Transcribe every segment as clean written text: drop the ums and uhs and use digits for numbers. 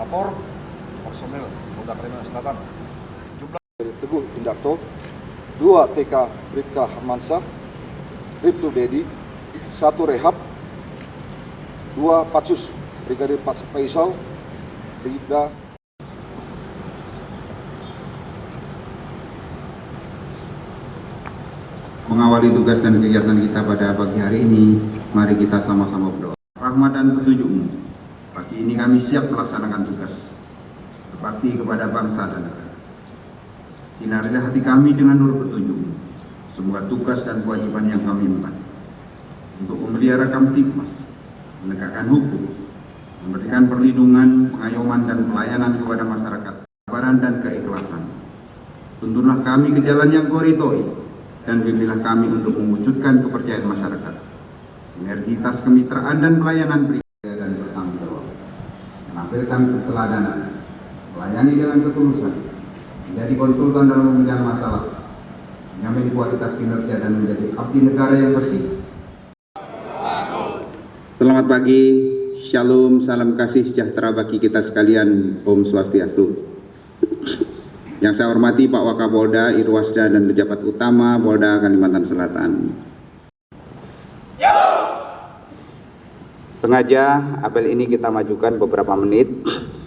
Lapor personel Polda Kalimantan Selatan. Jumlah Teguh Indarto, 2 TK Bribka Hermansyah, Bribtu Dedi, 1 Rehab, 2 Patsus Brigadir Faisal, Bribda mengawali tugas dan kegiatan kita pada pagi hari ini, mari kita sama-sama berdoa. Rahmat dan petunjukmu, pagi ini kami siap melaksanakan tugas, berbakti kepada bangsa dan negara. Sinarilah hati kami dengan nur petunjukmu, semua tugas dan kewajiban yang kami emban, untuk memelihara Kamtibmas, menegakkan hukum, memberikan perlindungan, pengayoman dan pelayanan kepada masyarakat, kesabaran dan keikhlasan. Tuntunlah kami ke jalan yang Kau ridhoi, dan bimbinglah kami untuk mewujudkan kepercayaan masyarakat, sinergitas kemitraan dan pelayanan pribadi dan bertanggung jawab, menampilkan keteladanan, melayani dengan ketulusan, menjadi konsultan dalam pemecahan masalah, menjamin kualitas kinerja dan menjadi abdi negara yang bersih. Selamat pagi, Shalom, salam kasih sejahtera bagi kita sekalian, Om Swastiastu. Yang saya hormati Pak Wakapolda, Irwasda, dan pejabat utama Polda Kalimantan Selatan. Sengaja apel ini kita majukan beberapa menit,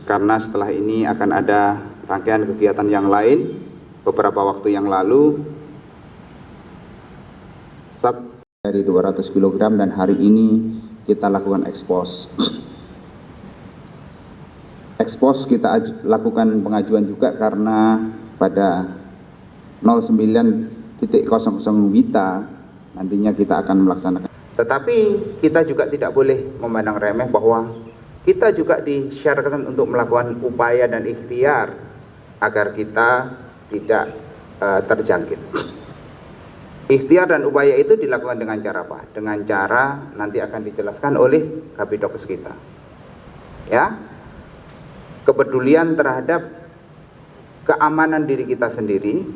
karena setelah ini akan ada rangkaian kegiatan yang lain. Beberapa waktu yang lalu, dari 200 kg dan hari ini kita lakukan ekspos. Ekspos kita lakukan pengajuan juga karena pada 09.00 WITA nantinya kita akan melaksanakan. Tetapi kita juga tidak boleh memandang remeh bahwa kita juga disyaratkan untuk melakukan upaya dan ikhtiar agar kita tidak terjangkit. Ikhtiar dan upaya itu dilakukan dengan cara apa? Dengan cara nanti akan dijelaskan oleh Kabidokes kita. Ya. Kepedulian terhadap keamanan diri kita sendiri,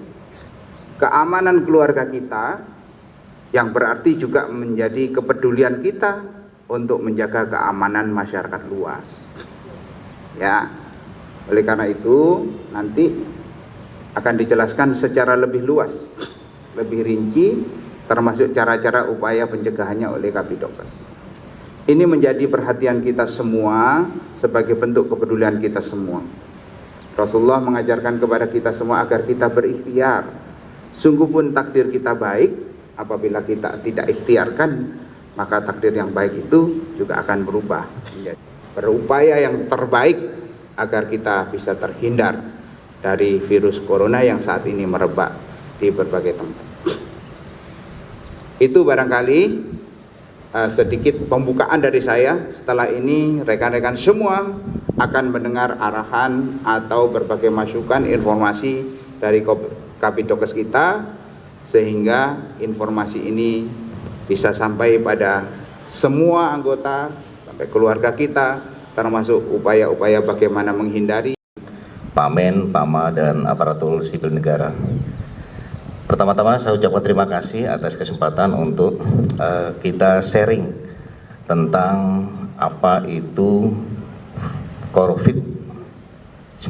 keamanan keluarga kita, yang berarti juga menjadi kepedulian kita untuk menjaga keamanan masyarakat luas. Ya, oleh karena itu nanti akan dijelaskan secara lebih luas, lebih rinci, termasuk cara-cara upaya pencegahannya oleh Kabidokes. Ini menjadi perhatian kita semua sebagai bentuk kepedulian kita semua. Rasulullah mengajarkan kepada kita semua agar kita berikhtiar. Sungguh pun takdir kita baik, apabila kita tidak ikhtiarkan, maka takdir yang baik itu juga akan berubah. Berupaya yang terbaik agar kita bisa terhindar dari virus corona yang saat ini merebak di berbagai tempat. Itu barangkali sedikit pembukaan dari saya. Setelah ini rekan-rekan semua akan mendengar arahan atau berbagai masukan informasi dari Kabidokes kita, sehingga informasi ini bisa sampai pada semua anggota, sampai keluarga kita, termasuk upaya-upaya bagaimana menghindari Pamen, Pama, dan aparatur sipil negara. Pertama-tama saya ucapkan terima kasih atas kesempatan untuk kita sharing tentang apa itu COVID-19.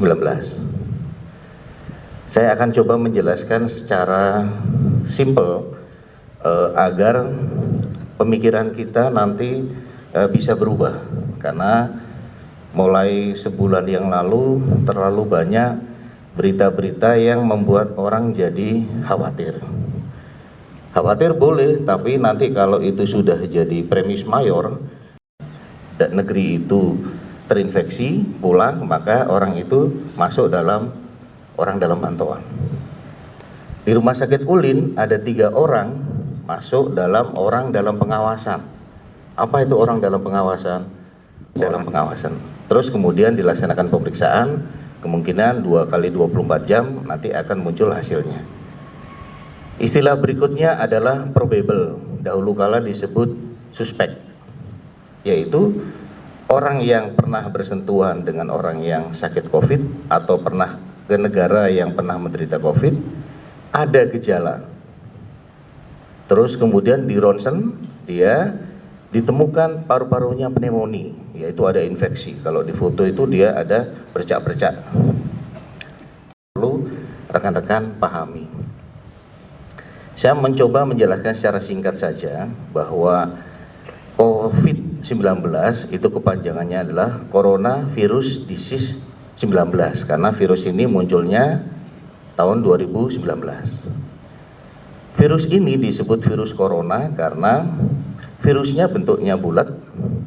Saya akan coba menjelaskan secara simpel agar pemikiran kita nanti bisa berubah, karena mulai sebulan yang lalu terlalu banyak berita-berita yang membuat orang jadi khawatir. Khawatir boleh, tapi nanti kalau itu sudah jadi premis mayor dan negeri itu terinfeksi pulang, maka orang itu masuk dalam pantauan. Di Rumah Sakit Ulin ada 3 orang masuk dalam dalam pengawasan. Apa itu orang dalam pengawasan? Dalam pengawasan. Terus kemudian dilaksanakan pemeriksaan, kemungkinan 2 kali 24 jam nanti akan muncul hasilnya. Istilah berikutnya adalah probable, dahulu kala disebut suspek, yaitu orang yang pernah bersentuhan dengan orang yang sakit COVID atau pernah ke negara yang pernah menderita COVID, ada gejala. Terus kemudian di ronsen dia ditemukan paru-parunya pneumonia, yaitu ada infeksi. Kalau di foto itu dia ada bercak-bercak. Perlu rekan-rekan pahami. Saya mencoba menjelaskan secara singkat saja bahwa COVID-19 itu kepanjangannya adalah Coronavirus Disease 19, karena virus ini munculnya tahun 2019. Virus ini disebut virus corona karena virusnya bentuknya bulat,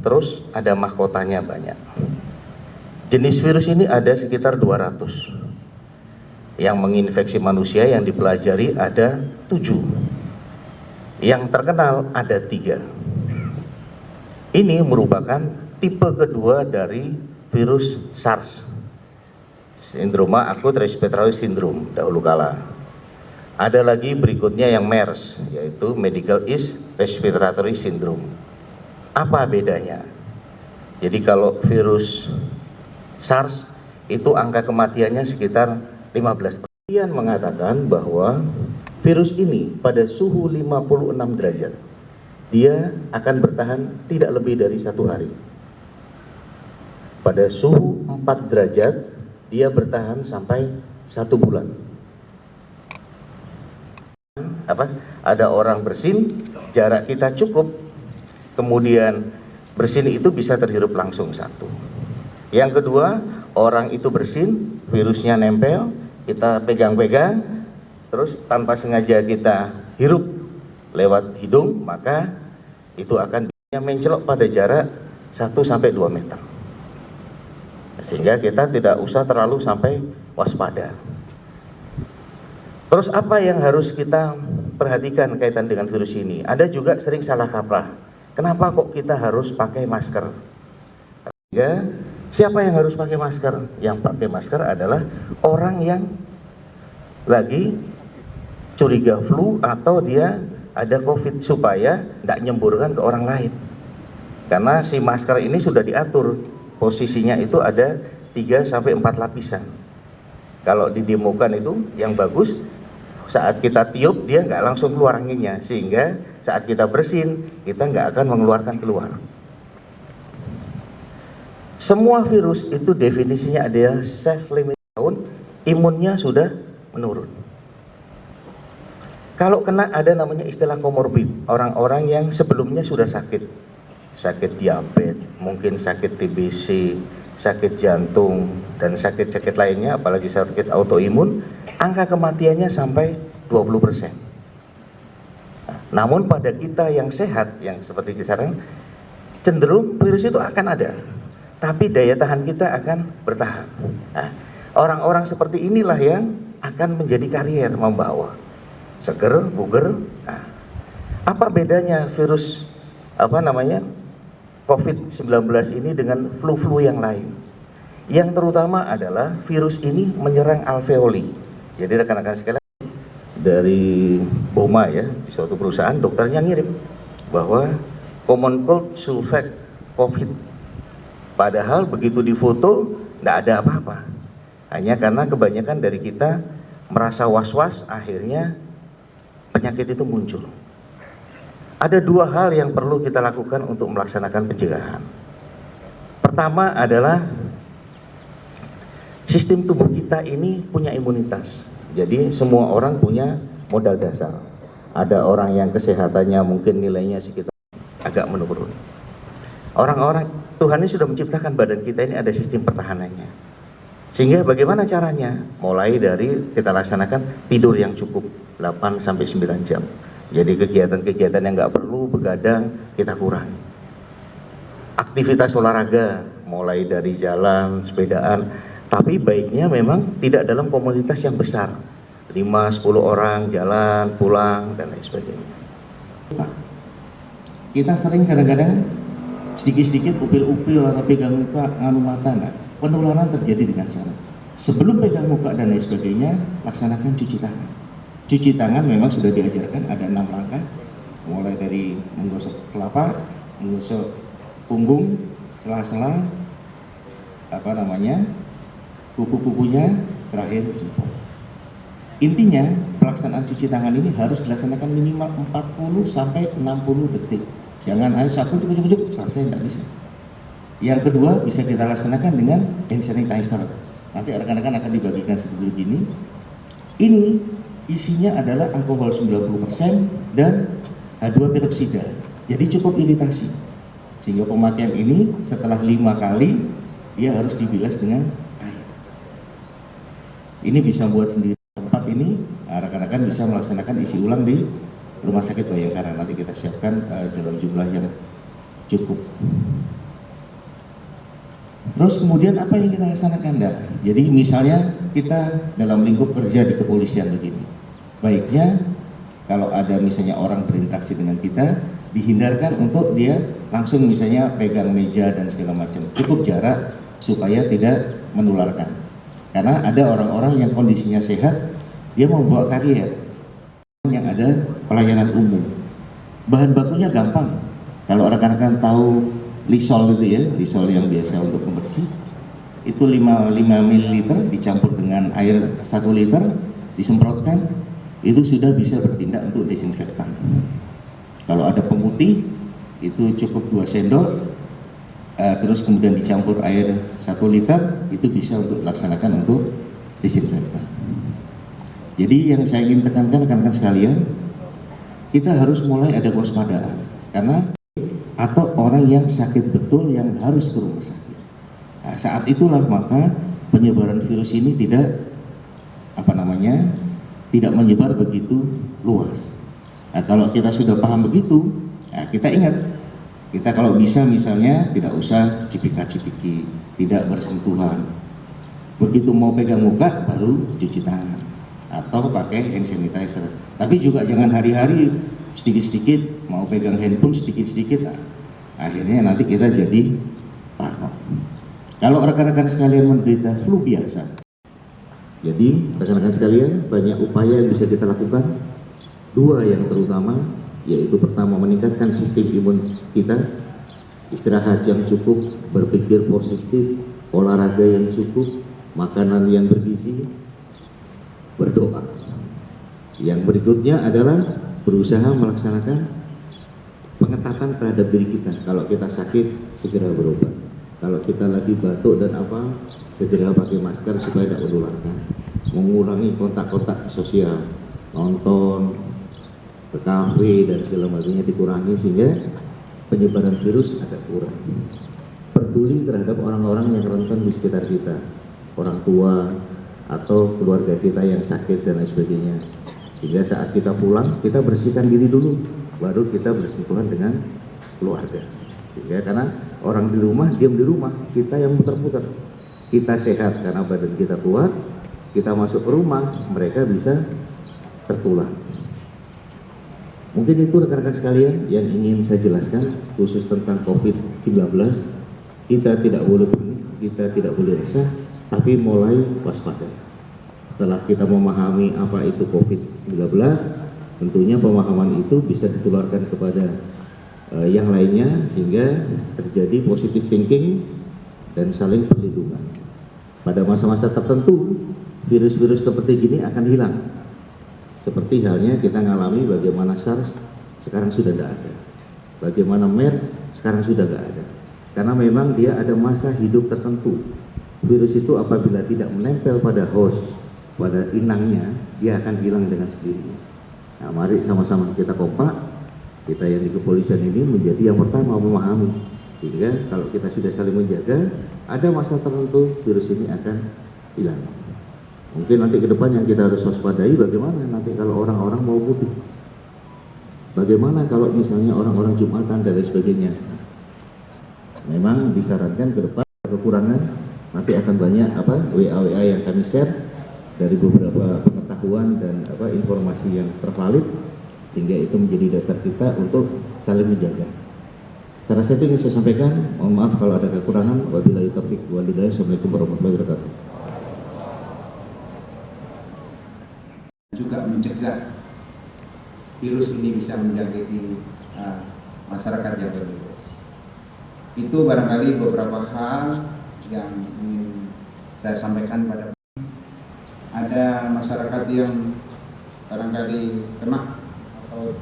terus ada mahkotanya banyak. Jenis virus ini ada sekitar 200. Yang menginfeksi manusia yang dipelajari ada 7. Yang terkenal ada 3. Ini merupakan tipe kedua dari virus SARS, Sindroma Acute Respiratory Syndrome dahulu kala. Ada lagi berikutnya yang MERS, yaitu Medical East Respiratory Syndrome. Apa bedanya? Jadi kalau virus SARS itu angka kematiannya sekitar 15%. Penelitian mengatakan bahwa virus ini pada suhu 56 derajat, dia akan bertahan tidak lebih dari 1 hari. Pada suhu 4 derajat, dia bertahan sampai 1 bulan. Ada orang bersin, jarak kita cukup, kemudian bersin itu bisa terhirup langsung 1. Yang kedua, orang itu bersin, virusnya nempel, kita pegang-pegang, terus tanpa sengaja kita hirup lewat hidung, maka itu akan mencelok pada jarak 1-2 meter. Sehingga kita tidak usah terlalu sampai waspada. Terus apa yang harus kita perhatikan kaitan dengan virus ini? Ada juga sering salah kaprah. Kenapa kok kita harus pakai masker? Ya, siapa yang harus pakai masker? Yang pakai masker adalah orang yang lagi curiga flu atau dia ada COVID, supaya tidak nyemburkan ke orang lain. Karena si masker ini sudah diatur, posisinya itu ada 3-4 lapisan. Kalau didemokan itu yang bagus, saat kita tiup dia nggak langsung keluar anginnya, sehingga saat kita bersin kita nggak akan mengeluarkan keluar. Semua virus itu definisinya ada self limit tahun, imunnya sudah menurun. Kalau kena ada namanya istilah komorbid, orang-orang yang sebelumnya sudah sakit diabetes, mungkin sakit TBC, sakit jantung, dan sakit-sakit lainnya, apalagi sakit autoimun, angka kematiannya sampai 20%. Namun pada kita yang sehat, yang seperti sekarang, cenderung virus itu akan ada, tapi daya tahan kita akan bertahan. Nah, orang-orang seperti inilah yang akan menjadi karier, membawa seger, buger. Nah, apa bedanya virus COVID-19 ini dengan flu-flu yang lain? Yang terutama adalah virus ini menyerang alveoli. Jadi rekan-rekan sekalian, dari BOMA ya, di suatu perusahaan dokternya ngirim bahwa common cold sulfate COVID. Padahal begitu difoto tidak ada apa-apa. Hanya karena kebanyakan dari kita merasa was-was, akhirnya penyakit itu muncul. Ada 2 hal yang perlu kita lakukan untuk melaksanakan pencegahan. Pertama adalah sistem tubuh kita ini punya imunitas. Jadi semua orang punya modal dasar. Ada orang yang kesehatannya mungkin nilainya sekitar agak menurun. Orang-orang, Tuhan ini sudah menciptakan badan kita ini ada sistem pertahanannya. Sehingga bagaimana caranya? Mulai dari kita laksanakan tidur yang cukup 8-9 jam. Jadi kegiatan-kegiatan yang nggak perlu, begadang, kita kurangi. Aktivitas olahraga, mulai dari jalan, sepedaan, tapi baiknya memang tidak dalam komunitas yang besar. 5-10 orang jalan, pulang, dan lain sebagainya. Kita sering kadang-kadang sedikit-sedikit upil-upil atau pegang muka, nganu mata, enggak. Penularan terjadi dengan sana. Sebelum pegang muka dan lain sebagainya, laksanakan cuci tangan. Cuci tangan memang sudah diajarkan, ada 6 langkah, mulai dari menggosok kelapa, menggosok punggung, sela-sela, kuku-kukunya, terakhir jempol. Intinya pelaksanaan cuci tangan ini harus dilaksanakan minimal 40-60 detik. Jangan ayo sapu cukup selesai, tidak bisa. Yang kedua bisa kita laksanakan dengan hand sanitizer. Nanti rekan-rekan akan dibagikan seperti begini. Ini isinya adalah alkohol 90% dan H2 peroksida. Jadi cukup iritasi. Sehingga pemakaian ini setelah 5 kali dia harus dibilas dengan air. Ini bisa buat sendiri. Tempat ini rekan-rekan bisa melaksanakan isi ulang di Rumah Sakit Bayangkara. Nanti kita siapkan dalam jumlah yang cukup. Terus kemudian apa yang kita laksanakan, Dak? Jadi misalnya kita dalam lingkup kerja di kepolisian begini, baiknya kalau ada misalnya orang berinteraksi dengan kita, dihindarkan untuk dia langsung misalnya pegang meja dan segala macam. Cukup jarak supaya tidak menularkan. Karena ada orang-orang yang kondisinya sehat, dia mau bawa karier yang ada pelayanan umum. Bahan bakunya gampang. Kalau rekan-rekan tahu Lysol itu ya, Lysol yang biasa untuk pembersih, itu 5 ml dicampur dengan air 1 liter, disemprotkan, itu sudah bisa bertindak untuk desinfektan. Kalau ada pemutih, itu cukup 2 sendok, terus kemudian dicampur air 1 liter, itu bisa untuk laksanakan untuk desinfektan. Jadi yang saya ingin tekankan rekan-rekan sekalian, kita harus mulai ada kewaspadaan, karena atau orang yang sakit betul yang harus ke rumah sakit. Nah, saat itulah maka penyebaran virus ini tidak tidak menyebar begitu luas. Nah, kalau kita sudah paham begitu, nah, kita ingat, kita kalau bisa misalnya tidak usah cipika-cipiki, tidak bersentuhan. Begitu mau pegang muka baru cuci tangan atau pakai hand sanitizer. Tapi juga jangan hari-hari sedikit-sedikit mau pegang handphone sedikit-sedikit, nah, akhirnya nanti kita jadi parno. Kalau rekan-rekan sekalian menderita flu biasa, jadi rekan-rekan sekalian banyak upaya yang bisa kita lakukan. 2 yang terutama, yaitu pertama meningkatkan sistem imun kita, istirahat yang cukup, berpikir positif, olahraga yang cukup, makanan yang bergizi, berdoa. Yang berikutnya adalah berusaha melaksanakan pengetatan terhadap diri kita. Kalau kita sakit, segera berobat. Kalau kita lagi batuk dan apa, segera pakai masker supaya tidak menularkan. Mengurangi kontak-kontak sosial, nonton, ke kafe dan segala macamnya dikurangi sehingga penyebaran virus agak kurang. Peduli terhadap orang-orang yang rentan di sekitar kita, orang tua atau keluarga kita yang sakit dan lain sebagainya. Sehingga saat kita pulang, kita bersihkan diri dulu, baru kita bersentuhan dengan keluarga. Sehingga karena orang di rumah, diam di rumah, kita yang muter-muter. Kita sehat karena badan kita kuat, kita masuk ke rumah, mereka bisa tertular. Mungkin itu rekan-rekan sekalian yang ingin saya jelaskan khusus tentang COVID-19. Kita tidak boleh panik, kita tidak boleh resah, tapi mulai waspada. Setelah kita memahami apa itu COVID-19, tentunya pemahaman itu bisa ditularkan kepada yang lainnya sehingga terjadi positive thinking dan saling perlindungan. Pada masa-masa tertentu, virus-virus seperti gini akan hilang. Seperti halnya kita ngalami bagaimana SARS sekarang sudah tidak ada. Bagaimana MERS sekarang sudah tidak ada. Karena memang dia ada masa hidup tertentu. Virus itu apabila tidak menempel pada host, pada inangnya, dia akan hilang dengan sendirinya. Nah, mari sama-sama kita kompak, kita yang di kepolisian ini menjadi yang pertama memahami. Sehingga kalau kita sudah saling menjaga, ada masa tertentu virus ini akan hilang. Mungkin nanti ke depan yang kita harus waspadai bagaimana nanti kalau orang-orang mau mudik. Bagaimana kalau misalnya orang-orang Jumatan dan lain sebagainya. Memang disarankan ke depan kekurangan, nanti akan banyak WA yang kami share dari beberapa pengetahuan dan informasi yang tervalid, sehingga itu menjadi dasar kita untuk saling menjaga. Secara saya ingin saya sampaikan, mohon maaf kalau ada kekurangan. Wabillahi taufiq wal hidayah. Assalamualaikum warahmatullahi wabarakatuh. Juga mencegah virus ini bisa menjangkiti masyarakat yang berluas. Itu barangkali beberapa hal yang ingin saya sampaikan pada ada masyarakat yang barangkali kena atau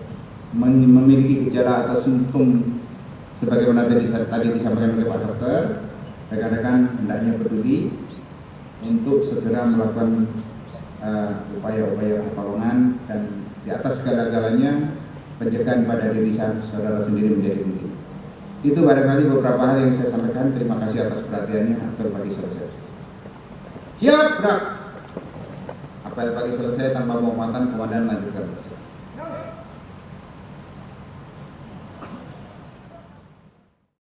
memiliki gejala atau simptom sebagaimana tadi disampaikan oleh Pak Dokter, rekan-rekan hendaknya peduli untuk segera melakukan upaya-upaya pertolongan, dan di atas segala-galanya pencegahan pada diri saudara sendiri menjadi penting. Itu barangkali beberapa hal yang saya sampaikan. Terima kasih atas perhatiannya. Apel pagi selesai. Siap, gerak. Apel pagi selesai tanpa penghormatan, komandan lanjutkan.